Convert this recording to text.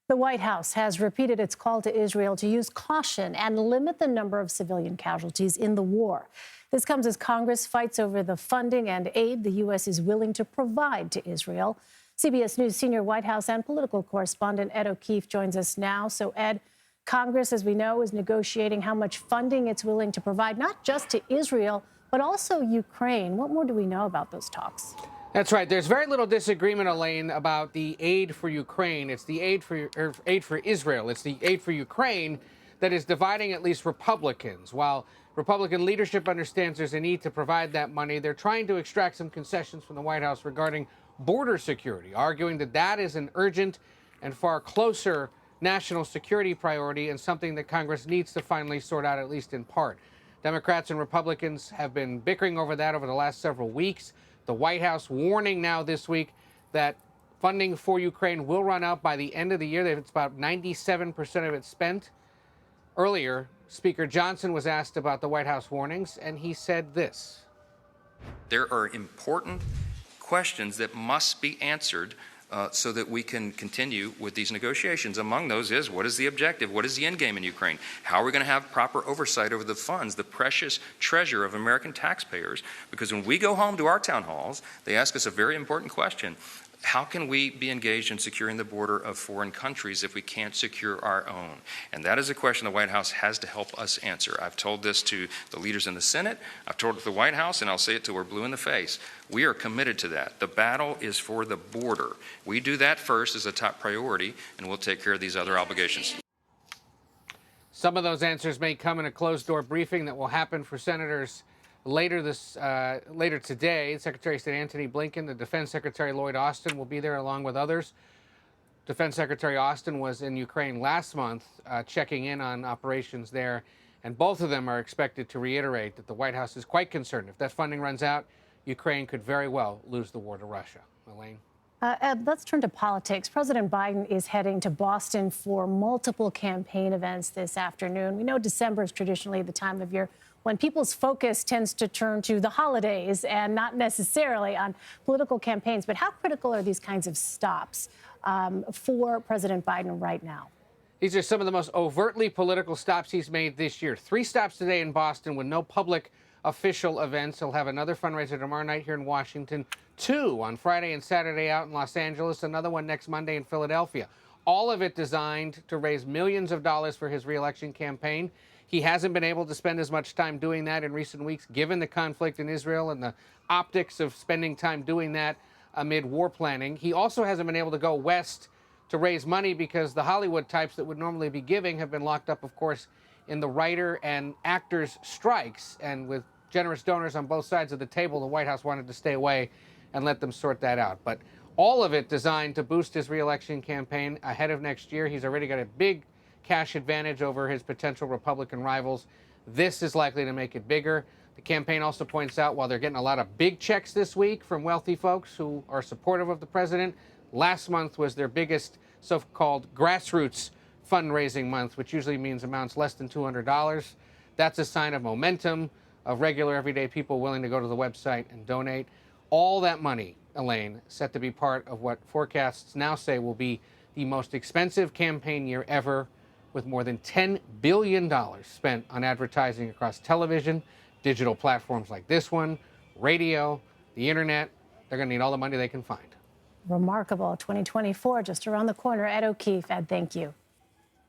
The White House has repeated its call to Israel to use caution and limit the number of civilian casualties in the war. This comes as Congress fights over the funding and aid the U.S. is willing to provide to Israel. CBS News senior White House and political correspondent Ed O'Keefe joins us now. So, Ed, Congress, as we know, is negotiating how much funding it's willing to provide, not just to Israel, but also Ukraine. What more do we know about those talks? That's right. There's very little disagreement, Elaine, about the aid for Ukraine. It's the aid for Israel. It's the aid for Ukraine that is dividing at least Republicans. While Republican leadership understands there's a need to provide that money, they're trying to extract some concessions from the White House regarding border security, arguing that that is an urgent and far closer national security priority and something that Congress needs to finally sort out, at least in part. Democrats and Republicans have been bickering over that over the last several weeks. The White House warning now this week that funding for Ukraine will run out by the end of the year. It's about 97% of it spent. Earlier, Speaker Johnson was asked about the White House warnings, and he said this. There are important questions that must be answered so that we can continue with these negotiations. Among those is, what is the objective? What is the end game in Ukraine? How are we going to have proper oversight over the funds, the precious treasure of American taxpayers? Because when we go home to our town halls, they ask us a very important question. How can we be engaged in securing the border of foreign countries if we can't secure our own? And that is a question the White House has to help us answer. I've told this to the leaders in the Senate, I've told it to the White House, and I'll say it till we're blue in the face. We are committed to that. The battle is for the border. We do that first as a top priority, and we'll take care of these other obligations. Some of those answers may come in a closed-door briefing that will happen for senators later today. Secretary of State Antony Blinken, the Defense Secretary Lloyd Austin will be there along with others. Defense Secretary Austin was in Ukraine last month checking in on operations there, and both of them are expected to reiterate that the White House is quite concerned. If that funding runs out, Ukraine could very well lose the war to Russia. Elaine? Ed, let's turn to politics. President Biden is heading to Boston for multiple campaign events this afternoon. We know December is traditionally the time of year when people's focus tends to turn to the holidays and not necessarily on political campaigns. But how critical are these kinds of stops for President Biden right now? These are some of the most overtly political stops he's made this year. 3 stops today in Boston with no public official events. He'll have another fundraiser tomorrow night here in Washington, 2 on Friday and Saturday out in Los Angeles, another one next Monday in Philadelphia. All of it designed to raise millions of dollars for his reelection campaign. He hasn't been able to spend as much time doing that in recent weeks, given the conflict in Israel and the optics of spending time doing that amid war planning. He also hasn't been able to go west to raise money because the Hollywood types that would normally be giving have been locked up, of course, in the writer and actors strikes. And with generous donors on both sides of the table, the White House wanted to stay away and let them sort that out. But all of it designed to boost his reelection campaign ahead of next year. He's already got a big cash advantage over his potential Republican rivals. This is likely to make it bigger. The campaign also points out while they're getting a lot of big checks this week from wealthy folks who are supportive of the president, last month was their biggest so-called grassroots fundraising month, which usually means amounts less than $200. That's a sign of momentum, of regular everyday people willing to go to the website and donate. All that money, Elaine, set to be part of what forecasts now say will be the most expensive campaign year ever, with more than $10 billion spent on advertising across television, digital platforms like this one, radio, the internet. They're going to need all the money they can find. Remarkable. 2024 just around the corner. Ed O'Keefe, Ed, thank you.